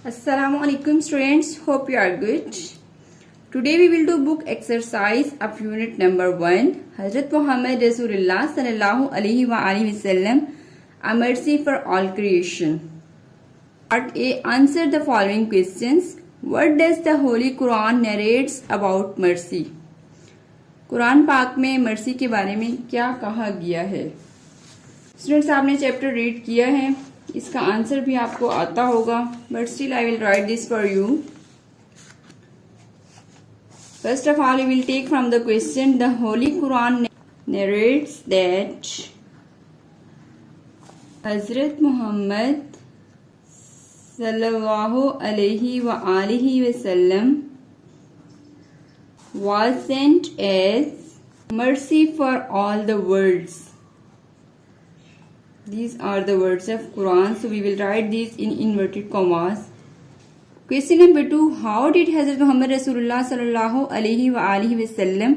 Assalamu alaikum students, hope you are good. Today we will do book exercise of unit number 1. Hazrat Muhammad Rasulullah sallallahu alaihi wasallam, a mercy for all creation. Part A. Answer the following questions. What does the Holy Quran narrates about mercy? Quran पाक में mercy के बारे में क्या कहा गया है? Students, आपने चैप्टर रीड किया है, इसका आंसर भी आपको आता होगा, but still I will write this for you. First of all, we will take from the question. The holy Quran narrates that हजरत मोहम्मद सल्लल्लाहु अलैहि व आलिहि वसल्लम was sent as mercy for all the worlds. These are the words of Quran, so we will write these in inverted commas. Question number 2. How did Hazrat Muhammad Rasulullah sallallahu alaihi wa alihi wasallam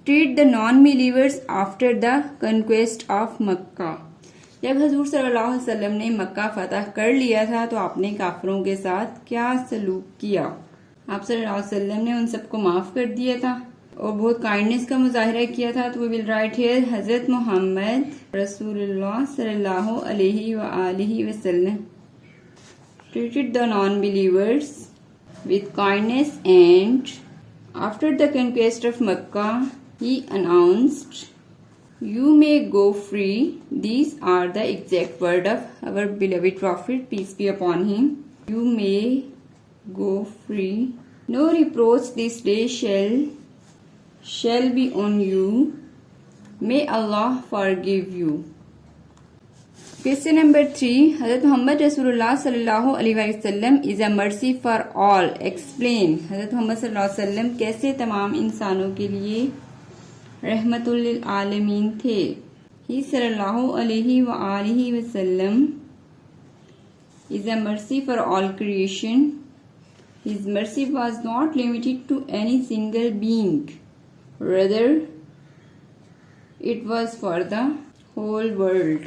treat the non-believers after the conquest of Makkah? जब हजूर सल्लल्लाहु अलैहि वसल्लम ने मक्का फतह कर लिया था तो आपने काफिरों के साथ क्या सलूक किया? आप सल्लल्लाहु अलैहि वसल्लम ने उन सबको माफ कर दिया था और बहुत काइंडनेस का मुजाहिरा किया था. तो वी विल राइट हियर हजरत मोहम्मद रसूलुल्लाह सल्लल्लाहु अलैहि व आलिहि वसल्लम treated the non-believers with kindness, and after the conquest of Makkah he announced, "You may go free." These are the exact word of our beloved Prophet, peace be upon him. You may go free. No reproach this day shall be on you. May Allah forgive you. Question number 3. Hazrat Muhammad Rasulullah sallallahu alaihi wasallam is a mercy for all. Explain. Hazrat Muhammad sallallahu alaihi wasallam कैसे तमाम इंसानों के लिए रहमतुल लिल आलमीन थे? He sallallahu alaihi wa alihi wasallam is a mercy for all creation. His mercy was not limited to any single being. Rather, it was for the whole world.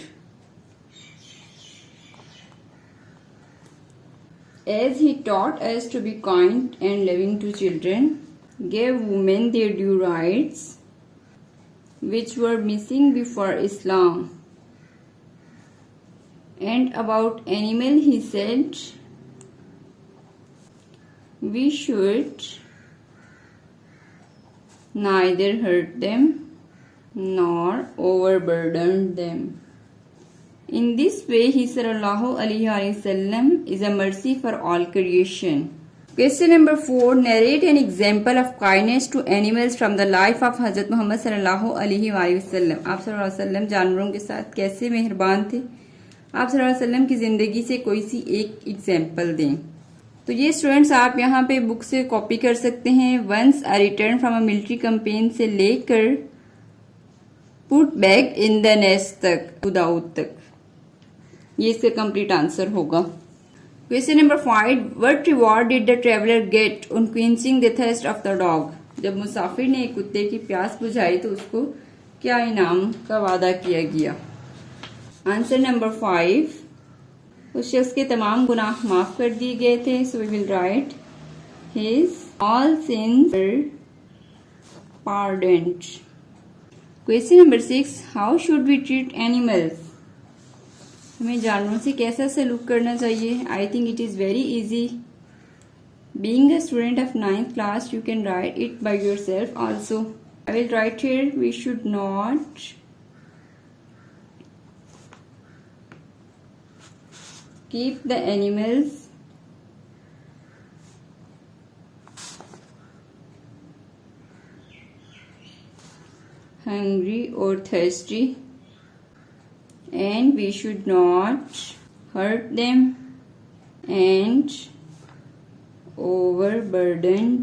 As he taught us to be kind and loving to children, gave women their due rights, which were missing before Islam. And about animal he said, we should neither hurt them nor overburden them. In this way, he sallallahu alaihi wasallam is a mercy for all creation. Question number 4. Narrate an example of kindness to animals from the life of Hazrat Muhammad sallallahu alaihi wasallam. आप सल्लल्लाहु अलैहि वसल्लम जानवरों के साथ कैसे मेहरबान थे? आप सल्लल्लाहु अलैहि वसल्लम की जिंदगी से कोई सी एक एग्जाम्पल दें. तो ये स्टूडेंट्स आप यहाँ पे बुक से कॉपी कर सकते हैं. Once a return from a military campaign से लेकर put back in the nest तक, दाऊद तक, ये इसका कंप्लीट आंसर होगा. Question number 5. What reward did the traveler get on quenching the thirst of the dog? जब मुसाफिर ने एक कुत्ते की प्यास बुझाई तो उसको क्या इनाम का वादा किया गया? Answer number 5. उस शख्स के तमाम गुनाह माफ कर दिए गए थे. So we will write his all sins pardoned. Question number 6. How should we treat animals? हमें जानवरों से कैसा सलूक करना चाहिए? I think it is very easy. Being a student of 9th class you can write it by yourself also. I will write here we should not keep the animals hungry or thirsty, and we should not hurt them and overburden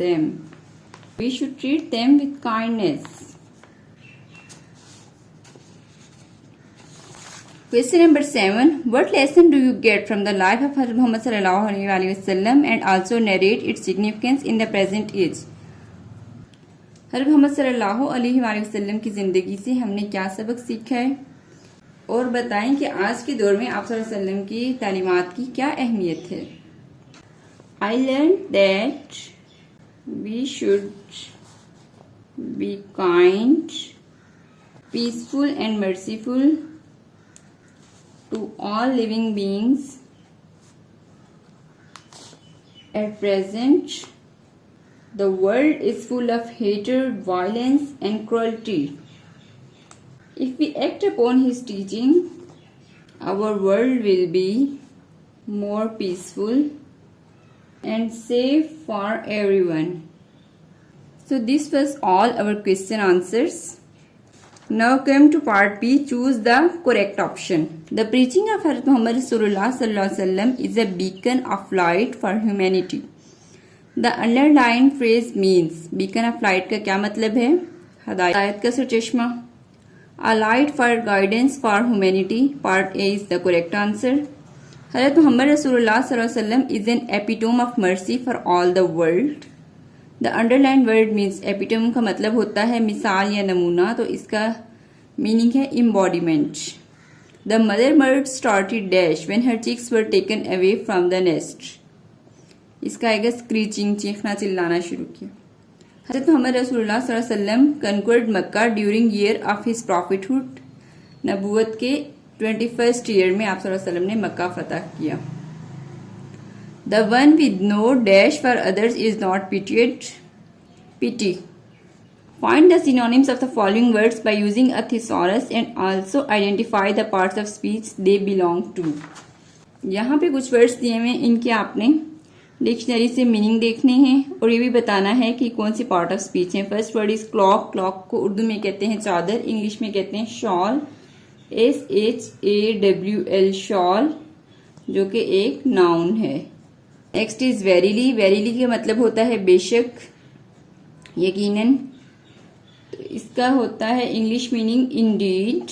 them. We should treat them with kindness. Question number 7. What lesson do you get from the life of Hazrat Muhammad sallallahu alaihi wasallam and also narrate its significance in the present age? हज़रत मोहम्मद सल्लल्लाहु अलैहि वसल्लम की ज़िंदगी से हमने क्या सबक सीखा है? और बताएं कि आज के दौर में आप सल्लल्लाहु अलैहि वसल्लम की तालीमात की क्या अहमियत है। I learned that we should be kind, peaceful and merciful to all living beings. At present, the world is full of hatred, violence and cruelty. If we act upon his teaching, our world will be more peaceful and safe for everyone. So this was all our question answers. Now come to part B. Choose the correct option. The preaching of Hazrat Muhammad Rasulullah sallallahu alaihi wasallam is a beacon of light for humanity. The underlined phrase means beacon of light का क्या मतलब है? हदायत का सुचश्मा. A light for guidance for humanity. Part A is the correct answer. Hazrat Muhammad Rasulullah sallallahu alaihi wasallam is an epitome of mercy for all the world. The underlined word means epitome का मतलब होता है मिसाल या नमूना, तो इसका meaning है embodiment. The mother bird started dash when her chicks were taken away from the nest. इसका आएगा स्क्रीचिंग, चीखना चिल्लाना शुरू किया. हज़रत मोहम्मद रसूलुल्लाह सल्लल्लाहु अलैहि वसल्लम conquered Mecca during year of his prophethood. नबूवत के 21st ईयर में आप सल्लल्लाहु अलैहि वसल्लम ने मक्का फतह किया. The one with no dash for others is not pitied. Pity. Find the synonyms of the following words by using a thesaurus and also identify the parts of speech they belong to. यहाँ पे कुछ words दिए हुए हैं, इनके आपने dictionary से meaning देखने हैं और ये भी बताना है कि कौन सी पार्ट ऑफ स्पीच है. First word is clock. Clock को उर्दू में कहते हैं चादर, इंग्लिश में कहते हैं शॉल. SHAWL शॉल, जो कि एक नाउन है. Next is verily. वेरीली का मतलब होता है बेशक, यकीनन. तो इसका होता है इंग्लिश मीनिंग इंडीड,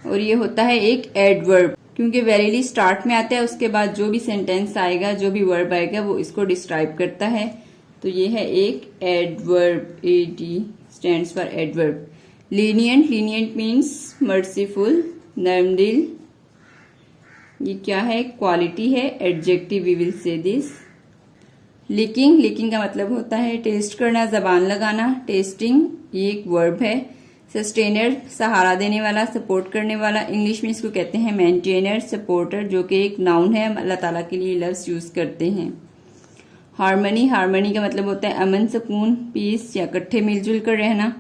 और ये होता है एक एडवर्ब, क्योंकि वेरीली स्टार्ट में आता है, उसके बाद जो भी सेंटेंस आएगा, जो भी वर्ब आएगा, वो इसको डिस्क्राइब करता है. तो ये है एक adverb. AD stands for adverb. Lenient. Lenient means merciful, नरमदिल. ये क्या है? क्वालिटी है, adjective. We will say this. Liking. Liking का मतलब होता है टेस्ट करना, जबान लगाना. टेस्टिंग ये एक वर्ब है. सस्टेनर सहारा देने वाला, सपोर्ट करने वाला. इंग्लिश में इसको कहते हैं मेंटेनर, सपोर्टर, जो कि एक नाउन है. अल्लाह ताला के लिए लफ्ज यूज करते हैं. हार्मनी. हार्मनी का मतलब होता है अमन, सुकून, पीस या इकट्ठे मिलजुल कर रहना.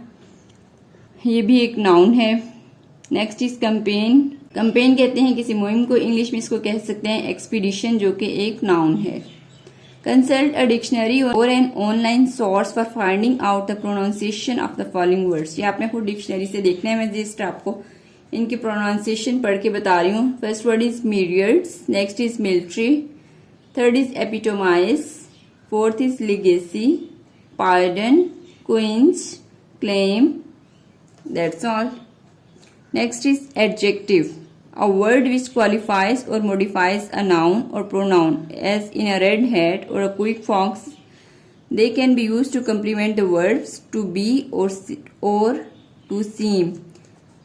ये भी एक नाउन है. Next is campaign. कंपेन कहते हैं किसी मुहिम को. इंग्लिश में इसको कह सकते हैं एक्सपीडिशन, जो कि एक नाउन है. Consult a dictionary or an online source for finding out the pronunciation of the following words. ये आपने खुद डिक्शनरी से देखना है. मैं जस्ट आपको इनकी प्रोनाउंसिएशन पढ़ के बता रही हूँ. First word is myriads. Next is military. Third is epitomize. Fourth is legacy, pardon, quench, claim. That's all. Next is adjective. A word which qualifies or modifies a noun or pronoun, as in a red hat or a quick fox. They can be used to complement the verbs to be or to seem.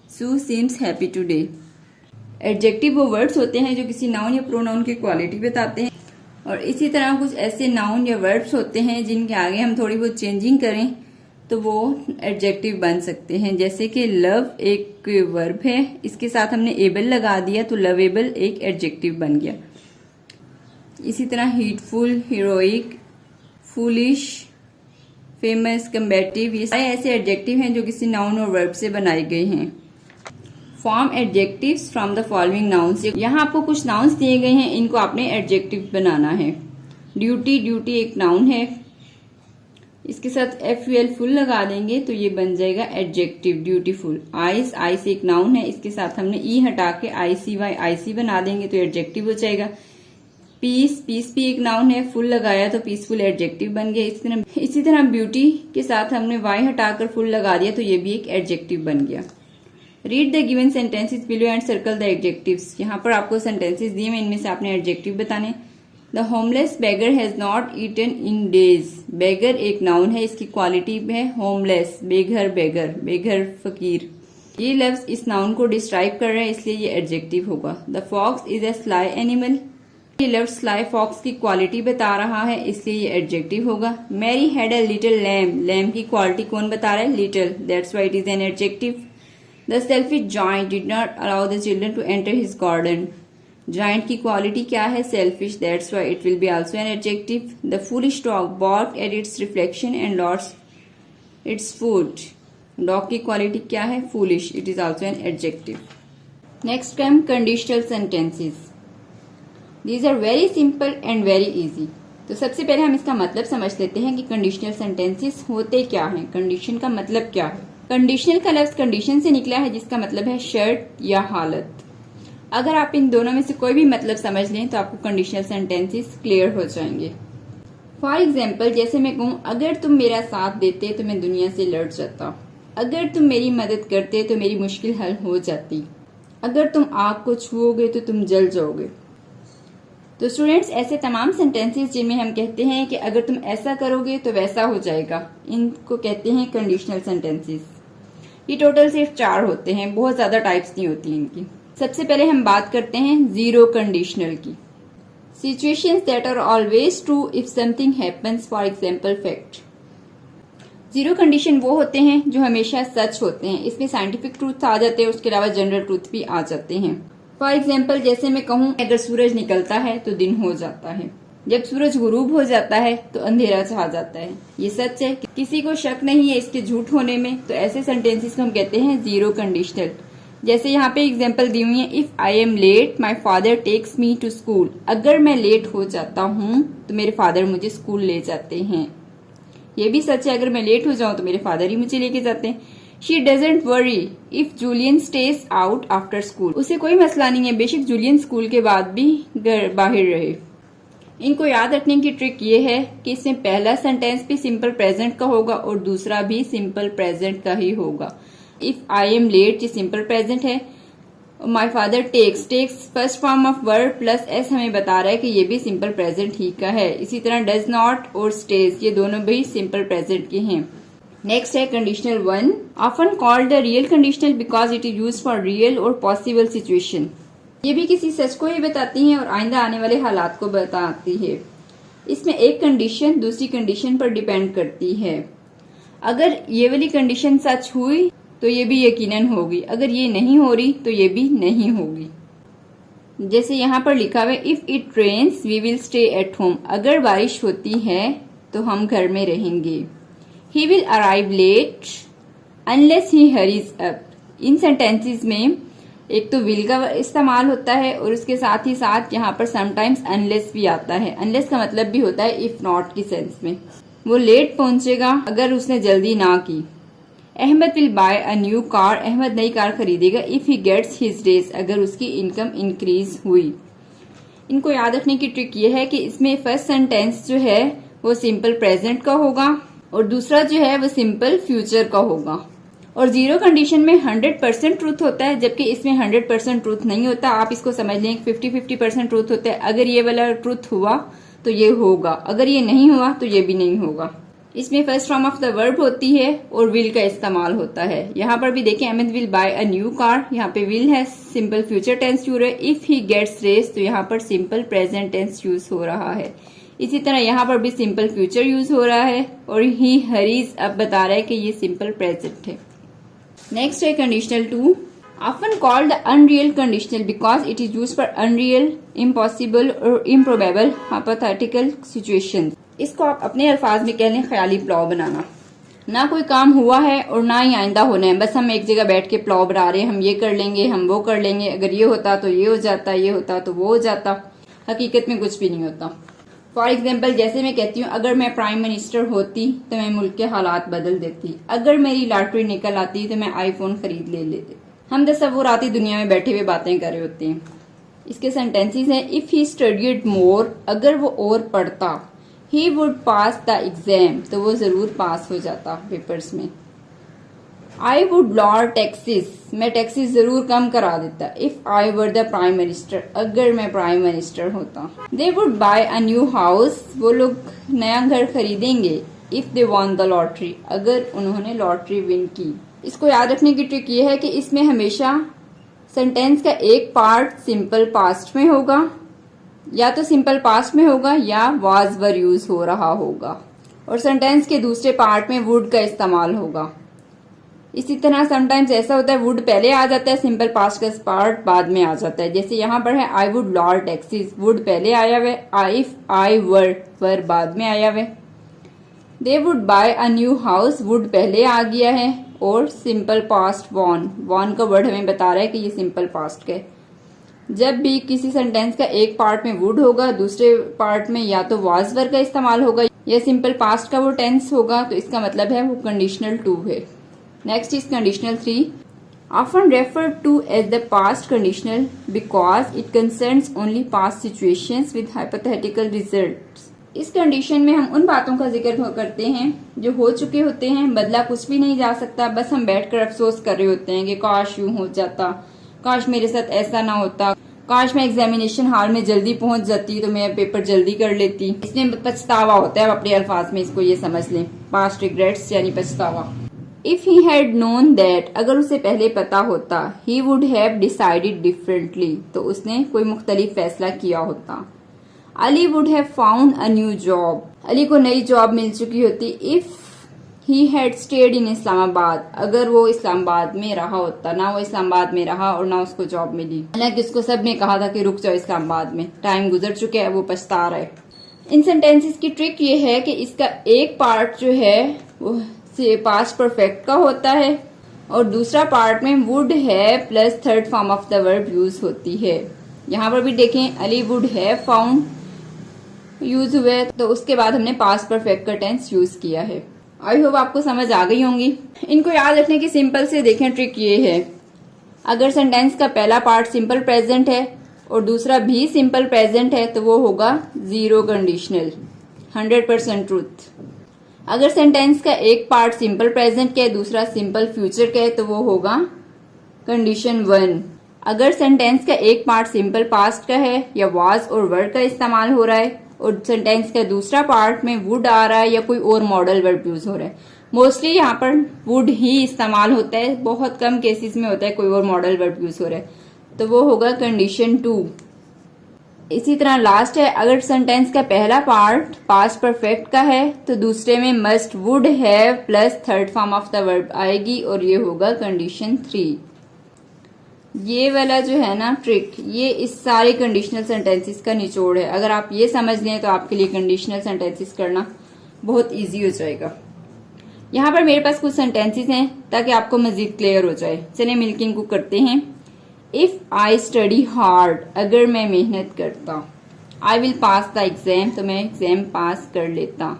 Sue seems happy today. Adjective वो words होते हैं जो किसी noun या pronoun की quality बताते हैं, और इसी तरह कुछ ऐसे noun या verbs होते हैं जिनके आगे हम थोड़ी बहुत चेंजिंग करें तो वो एडजेक्टिव बन सकते हैं. जैसे कि लव एक वर्ब है, इसके साथ हमने एबल लगा दिया तो लवेबल एक एडजेक्टिव बन गया. इसी तरह हीटफुल, हीरोइक, फूलिश, फेमस, कम्बेटिव, ये सारे ऐसे एडजेक्टिव हैं जो किसी नाउन और वर्ब से बनाए गए हैं. Form adjectives from the following nouns. यहाँ आपको कुछ नाउन्स दिए गए हैं, इनको आपने एडजेक्टिव बनाना है. ड्यूटी. ड्यूटी एक नाउन है, इसके साथ FUL फुल लगा देंगे तो ये बन जाएगा एडजेक्टिव, ड्यूटीफुल. आइस. आइस एक नाउन है, इसके साथ हमने ई हटा के ICY बना देंगे तो एडजेक्टिव हो जाएगा. पीस. पीस भी एक नाउन है, फुल लगाया तो पीसफुल एडजेक्टिव बन गया. इसी तरह ब्यूटी के साथ हमने Y हटाकर फुल लगा दिया तो ये भी एक एडजेक्टिव बन गया. Read the given sentences below and circle the adjectives. यहाँ पर आपको सेंटेंसेस दिए हैं, इनमें से आपने एडजेक्टिव बताने. The homeless beggar has not eaten in days. Beggar एक नाउन है, इसकी क्वालिटी है होमलेस, बेघर, बेगर, बेघर फकीर. ये लफ्ज इस नाउन को डिस्क्राइब कर रहे हैं, इसलिए ये एडजेक्टिव होगा। The fox is a sly animal, ये लफ्ज स्लाई फॉक्स की क्वालिटी बता रहा है, इसलिए ये एडजेक्टिव होगा। Mary had a little lamb, lamb की क्वालिटी कौन बता रहा है? Little, that's why it is an adjective. The selfish giant did not allow the children to enter his garden, giant की क्वालिटी क्या है? Selfish, that's why it will be also an adjective. The foolish dog barked at its reflection and lost its food, dog की quality क्या है? Foolish, it is also an adjective. Next come conditional sentences. These are very simple and very easy. तो सबसे पहले हम इसका मतलब समझ लेते हैं कि कंडीशनल सेंटेंसेस होते क्या हैं, कंडीशन का मतलब क्या है। कंडीशनल का लफ्ज कंडीशन से निकला है, जिसका मतलब है शर्त या हालत। अगर आप इन दोनों में से कोई भी मतलब समझ लें तो आपको कंडीशनल सेंटेंसेस क्लियर हो जाएंगे। फॉर एग्जाम्पल, जैसे मैं कहूँ अगर तुम मेरा साथ देते तो मैं दुनिया से लड़ जाता, अगर तुम मेरी मदद करते तो मेरी मुश्किल हल हो जाती, अगर तुम आग को छुओगे तो तुम जल जाओगे। तो स्टूडेंट्स, ऐसे तमाम सेंटेंसेस जिनमें हम कहते हैं कि अगर तुम ऐसा करोगे तो वैसा हो जाएगा, इनको कहते हैं कंडीशनल सेंटेंसेस। ये टोटल सिर्फ 4 होते हैं, बहुत ज्यादा टाइप्स नहीं होती इनकी। सबसे पहले हम बात करते हैं जीरो कंडीशनल की। Situations that are always true if something happens, for example fact. Zero condition वो होते हैं जो हमेशा सच होते हैं, इसमें साइंटिफिक ट्रूथ आ जाते हैं, उसके अलावा जनरल ट्रूथ भी आ जाते हैं। फॉर एग्जाम्पल, जैसे मैं कहूँ अगर सूरज निकलता है तो दिन हो जाता है, जब सूरज गुरूब हो जाता है तो अंधेरा छा जाता है। ये सच है, किसी को शक नहीं है इसके झूठ होने में। तो ऐसे सेंटेंसेस को हम कहते हैं जीरो कंडीशनल। जैसे यहाँ पे एग्जाम्पल दी हुई है, if I am late my father takes me to school, अगर मैं लेट हो जाता हूँ तो मेरे फादर मुझे स्कूल ले जाते हैं। ये भी सच है, अगर मैं लेट हो जाऊं तो मेरे फादर ही मुझे लेके जाते हैं। She doesn't worry if Julian stays out after school, उसे कोई मसला नहीं है बेशक जूलियन स्कूल के बाद भी घर बाहर रहे। इनको याद रखने की ट्रिक ये है कि इसमें पहला सेंटेंस भी सिंपल प्रेजेंट का होगा और दूसरा भी सिंपल प्रेजेंट का ही होगा। इफ आई एम लेट ये सिंपल प्रेजेंट है, my father takes, takes first form of verb plus s हमें बता रहा है कि ये भी सिंपल प्रेजेंट ही का है। इसी तरह डज नॉट और स्टेज, ये दोनों भी सिंपल प्रेजेंट के हैं। नेक्स्ट है conditional 1, often called the real conditional because it is use for real और पॉसिबल सिचुएशन। ये भी किसी सच को ही बताती है और आइंदा आने वाले हालात को बताती है। इसमें एक कंडीशन दूसरी कंडीशन पर डिपेंड करती है। अगर ये वाली कंडीशन सच हुई तो ये भी यकीनन होगी, अगर ये नहीं हो रही तो ये भी नहीं होगी। जैसे यहाँ पर लिखा हुआ है, if it rains we will stay at home, अगर बारिश होती है तो हम घर में रहेंगे। He will arrive late unless he hurries up. इन सेंटेंसेस में एक तो विल का इस्तेमाल होता है और उसके साथ ही साथ यहाँ पर समटाइम्स अनलेस भी आता है। अनलेस का मतलब भी होता है इफ नॉट की सेंस में, वो लेट पहुंचेगा अगर उसने जल्दी ना की। Ahmed will buy a new car, Ahmed नई कार खरीदेगा if he gets his raise, अगर उसकी इनकम इंक्रीज हुई। इनको याद रखने की ट्रिक ये है कि इसमें फर्स्ट सेंटेंस जो है वो सिंपल प्रेजेंट का होगा और दूसरा जो है वो सिंपल फ्यूचर का होगा। और जीरो कंडीशन में 100% ट्रूथ होता है, जबकि इसमें 100% ट्रूथ नहीं होता। आप इसको समझ लें 50-50% ट्रूथ होता है। अगर ये वाला ट्रूथ हुआ तो ये होगा, अगर ये नहीं हुआ तो ये भी नहीं होगा। इसमें first form of the verb होती है और विल का इस्तेमाल होता है। यहाँ पर भी देखें, Ahmed will buy a new car, यहाँ पे विल है, सिंपल फ्यूचर टेंस यूज है। इफ ही गेट्स रेस तो यहाँ पर सिंपल प्रेजेंट टेंस यूज हो रहा है। इसी तरह यहाँ पर भी सिंपल फ्यूचर यूज हो रहा है और ही हरीज अब बता रहा है कि ये सिंपल प्रेजेंट है। नेक्स्ट है conditional 2, often called the unreal conditional because it is used for unreal, impossible or improbable hypothetical situations। इसको आप अपने अल्फाज में कह लें ख्याली प्लाव बनाना। ना कोई काम हुआ है और ना ही आइंदा होना है, बस हम एक जगह बैठ के प्लाव बना रहे हैं, हम ये कर लेंगे, हम वो कर लेंगे, अगर ये होता तो ये हो जाता, ये होता तो वो हो जाता। हकीकत में कुछ भी नहीं होता। फॉर एग्जाम्पल, जैसे मैं कहती हूँ अगर मैं प्राइम मिनिस्टर होती तो मैं मुल्क के हालात बदल देती, अगर मेरी लॉटरी निकल आती तो मैं आईफोन खरीद ले लेती। हम तस्वुराती दुनिया में बैठे हुए बातें कर रहे होते हैं। इसके सेंटेंसेस हैं, इफ ही स्टडीड मोर, अगर वो और पढ़ता, he would pass the exam, तो वो जरूर पास हो जाता पेपर्स में। आई वुड लॉर टैक्सेस, मैं टैक्सेस जरूर कम करा देता। If I were the prime minister, अगर मैं प्राइम मिनिस्टर होता। They would buy a new house, वो लोग नया घर खरीदेंगे। If they won the lottery, अगर उन्होंने लॉटरी विन की। इसको याद रखने की ट्रिक ये है कि इसमें हमेशा सेंटेंस का एक पार्ट सिंपल पास्ट में होगा, या तो सिंपल पास्ट में होगा या वाज वर यूज हो रहा होगा, और सेंटेंस के दूसरे पार्ट में वुड का इस्तेमाल होगा। इसी तरह समटाइम्स ऐसा होता है वुड पहले आ जाता है, सिंपल पास्ट का पार्ट बाद में आ जाता है। जैसे यहाँ पर है I would lower taxes, would पहले आया हुआ, इफ आई वर बाद में आया हुआ। They would buy a new house, would पहले आ गया है, और सिंपल पास्ट वॉन का वर्ड हमें बता रहा है कि ये सिंपल पास्ट का है। जब भी किसी सेंटेंस का एक पार्ट में वुड होगा, दूसरे पार्ट में या तो वाज वर का इस्तेमाल होगा या सिंपल पास्ट का वो टेंस होगा, तो इसका मतलब है वो कंडीशनल 2 है। Next is conditional 3, often referred to as the past conditional because it concerns only past situations with hypothetical results। इस कंडीशन में हम उन बातों का जिक्र करते हैं जो हो चुके होते हैं, बदला कुछ भी नहीं जा सकता, बस हम बैठकर अफसोस कर रहे होते हैं कि काश यूं हो जाता, काश मेरे साथ ऐसा ना होता, काश मैं एग्जामिनेशन हॉल में जल्दी पहुंच जाती तो मैं पेपर जल्दी कर लेती। इसमें पछतावा होता है, अपने अल्फाज में इसको ये समझ लें, पास्ट रिग्रेट्स यानी पछतावा। If he had known that, अगर उसे पहले पता होता, he would have decided differently, तो उसने कोई मुख्तलिफ फैसला किया होता। Ali would have found a new job, Ali को नई जॉब मिल चुकी होती। इफ ही हैड स्टेड इन इस्लामाबाद, अगर वो इस्लामाबाद में रहा होता, ना वो इस्लामाबाद में रहा और ना उसको जॉब मिली, हालांकि उसको सब ने कहा था कि रुक जाओ इस्लामाबाद में, टाइम गुजर चुके हैं, वो पछता रहा है। इन सेंटेंसेस की ट्रिक ये है कि इसका एक पार्ट जो है वो पास्ट परफेक्ट का होता है और दूसरा पार्ट में वुड है plus third form of the verb use होती है। यहाँ पर भी देखें Ali would have found use हुए, तो उसके बाद हमने पास्ट परफेक्ट का टेंस यूज किया है। आई होप आपको समझ आ गई होंगी। इनको याद रखने की सिंपल से देखें ट्रिक ये है, अगर सेंटेंस का पहला पार्ट सिंपल प्रेजेंट है और दूसरा भी सिंपल प्रेजेंट है तो वो होगा 0 कंडीशनल, 100% ट्रूथ। अगर सेंटेंस का एक पार्ट सिंपल प्रेजेंट का है, दूसरा सिंपल फ्यूचर का है, तो वो होगा कंडीशन 1। अगर सेंटेंस का एक पार्ट सिंपल पास्ट का है या वाज और वर्ड का इस्तेमाल हो रहा है और सेंटेंस का दूसरा पार्ट में वुड आ रहा है या कोई और मॉडल वर्ब यूज हो रहा है, मोस्टली यहाँ पर वुड ही इस्तेमाल होता है, बहुत कम केसेस में होता है कोई और मॉडल वर्ब यूज हो रहा है, तो वो होगा कंडीशन 2। इसी तरह लास्ट है, अगर सेंटेंस का पहला पार्ट पास्ट परफेक्ट का है तो दूसरे में must would have plus third form of the verb आएगी और ये होगा कंडीशन 3। ये वाला जो है ना ट्रिक, ये इस सारे कंडीशनल सेंटेंसेस का निचोड़ है। अगर आप ये समझ लें तो आपके लिए कंडीशनल सेंटेंसेस करना बहुत इजी हो जाएगा। यहाँ पर मेरे पास कुछ सेंटेंसेस हैं ताकि आपको मजीद क्लियर हो जाए। चलिए मिलकर इनको करते हैं। इफ आई स्टडी हार्ड, अगर मैं मेहनत करता, I will pass the exam, तो मैं एग्जाम पास कर लेता।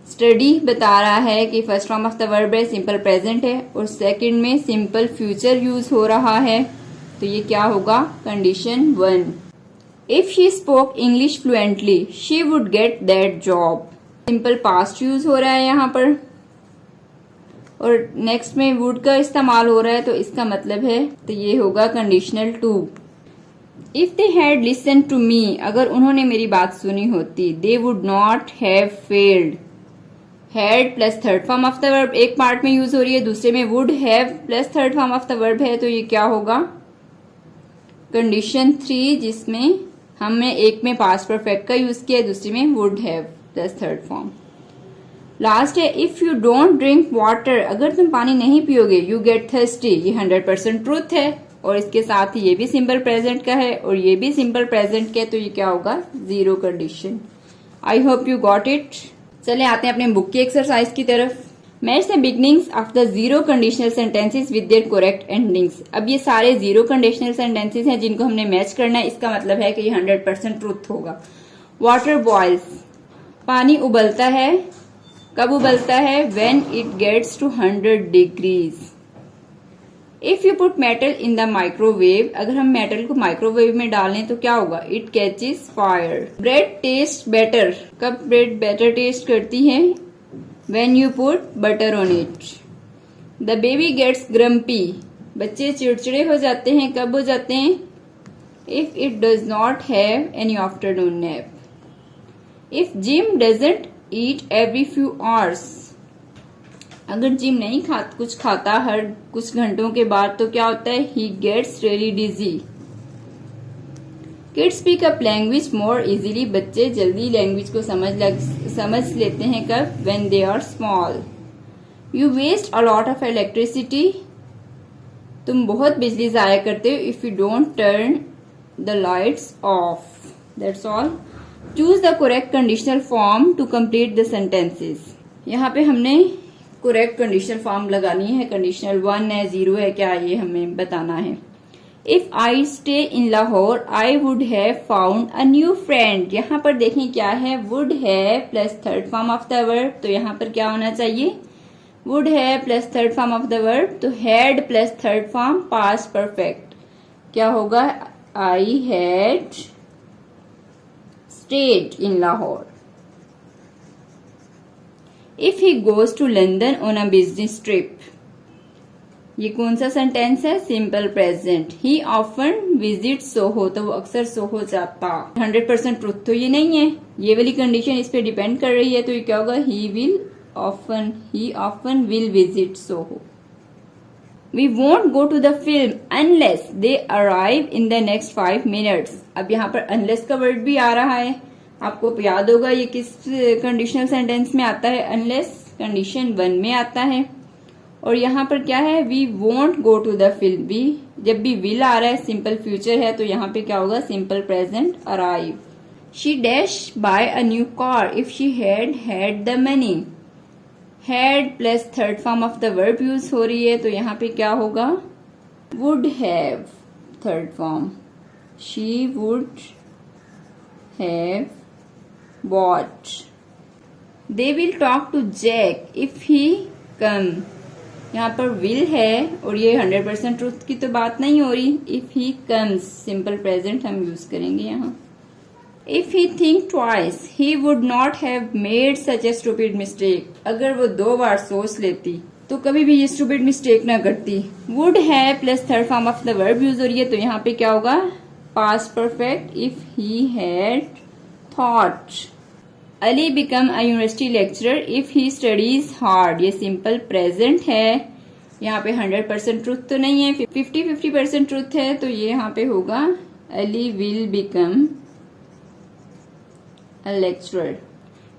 स्टडी बता रहा है कि first form of the verb है, सिंपल प्रेजेंट है और सेकंड में सिंपल फ्यूचर यूज हो रहा है, तो ये क्या होगा condition 1। If she spoke English fluently she would get that job, simple past use हो रहा है यहाँ पर और नेक्स्ट में वुड का इस्तेमाल हो रहा है, तो इसका मतलब है तो ये होगा conditional 2। If they had listen to me, अगर उन्होंने मेरी बात सुनी होती, they would not have failed, had plus third form of the verb एक पार्ट में यूज हो रही है, दूसरे में would have plus third form of the verb है, तो ये क्या होगा कंडीशन 3, जिसमें हमने एक में पास्ट परफेक्ट का यूज किया, दूसरे में would have plus third form. Last है if you don't drink water, अगर तुम पानी नहीं पियोगे यू गेट थर्स्टी, ये 100% ट्रूथ है और इसके साथ ही ये भी सिंपल प्रेजेंट का है और ये भी सिंपल प्रेजेंट का है, तो ये क्या होगा 0 condition. I hope you got it. चले आते हैं अपने बुक की एक्सरसाइज की तरफ। Match the beginnings of the 0 conditional sentences with their correct endings. अब ये सारे 0 कंडीशनल सेंटेंसेस हैं जिनको हमने मैच करना है, इसका मतलब है कि ये 100% ट्रूथ होगा। वाटर बॉइल्स, पानी उबलता है, कब उबलता है when it gets to 100 degrees. If you put metal in the microwave, अगर हम मेटल को माइक्रोवेव में डालें तो क्या होगा it catches fire. Bread taste better, कब ब्रेड बेटर टेस्ट करती है when you put butter on it. The baby gets grumpy, बच्चे चिड़चिड़े हो जाते हैं, कब हो जाते हैं if it does not have any afternoon nap. If Jim doesn't eat every few hours, अगर जिम नहीं कुछ खाता हर कुछ घंटों के बाद तो क्या होता है, he gets really dizzy. Kids pick up language more easily, बच्चे जल्दी लैंग्वेज को समझ लेते हैं कब, when they are small. You waste a lot of electricity, तुम बहुत बिजली जाया करते हो, if you don't turn the lights off. That's all. Choose the correct conditional form to complete the sentences. यहाँ पे हमने करेक्ट कंडीशनल फॉर्म लगानी है। कंडीशनल 1 है, 0 है, क्या ये हमें बताना है। If I stay in Lahore I would have found a new friend. यहाँ पर देखें क्या है, वुड है plus third form of the verb, तो यहाँ पर क्या होना चाहिए, वुड है plus third form of the verb, तो had plus third form past perfect, क्या होगा, I had stayed in Lahore. If he goes to London on a business trip, ये कौन सा सेंटेंस है, सिंपल प्रेजेंट। ही ऑफन विजिट सोहो, तो वो अक्सर सोहो जाता। 100% ट्रुथ तो ये नहीं है, ये वाली कंडीशन इस पे डिपेंड कर रही है, तो ये क्या होगा, he often will visit Soho. We won't go to the film unless they arrive in the next 5 minutes. अब यहाँ पर अनलेस का वर्ड भी आ रहा है, आपको याद होगा ये किस कंडीशनल सेंटेंस में आता है, अनलेस कंडीशन 1 में आता है। और यहाँ पर क्या है, we won't go to the film, भी जब भी विल आ रहा है सिंपल फ्यूचर है, तो यहाँ पे क्या होगा, simple present arrive. She dash buy a new car if she had the money, had plus third form of the verb use हो रही है, तो यहाँ पे क्या होगा, would have third form, she would have bought. They will talk to Jack if he come, यहाँ पर विल है और ये 100% ट्रूथ की तो बात नहीं हो रही, if he comes simple present हम यूज करेंगे यहाँ। If he think twice he would not have made such A stupid mistake, अगर वो 2 बार सोच लेती तो कभी भी ये स्टूपिड मिस्टेक ना करती। वुड है plus third form of the verb use हो रही है, तो यहाँ पे क्या होगा, past perfect, if he had thought. Ali become a university lecturer if he studies hard, ये सिंपल प्रेजेंट है, यहाँ पे 100% ट्रूथ तो नहीं है, 50-50% ट्रूथ है, तो ये यहाँ पे होगा Ali will become a lecturer.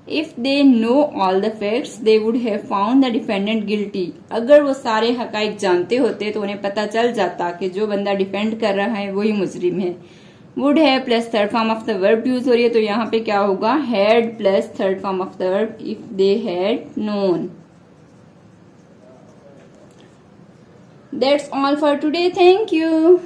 If they know all the facts they would have found the defendant guilty, अगर वो सारे हकाइक जानते होते तो उन्हें पता चल जाता कि जो बंदा डिफेंड कर रहा है वही मुजरिम है। वुड है plus third form of the verb use हो रही है, तो यहाँ पे क्या होगा, had plus third form of the verb if they had known. That's all for today, thank you.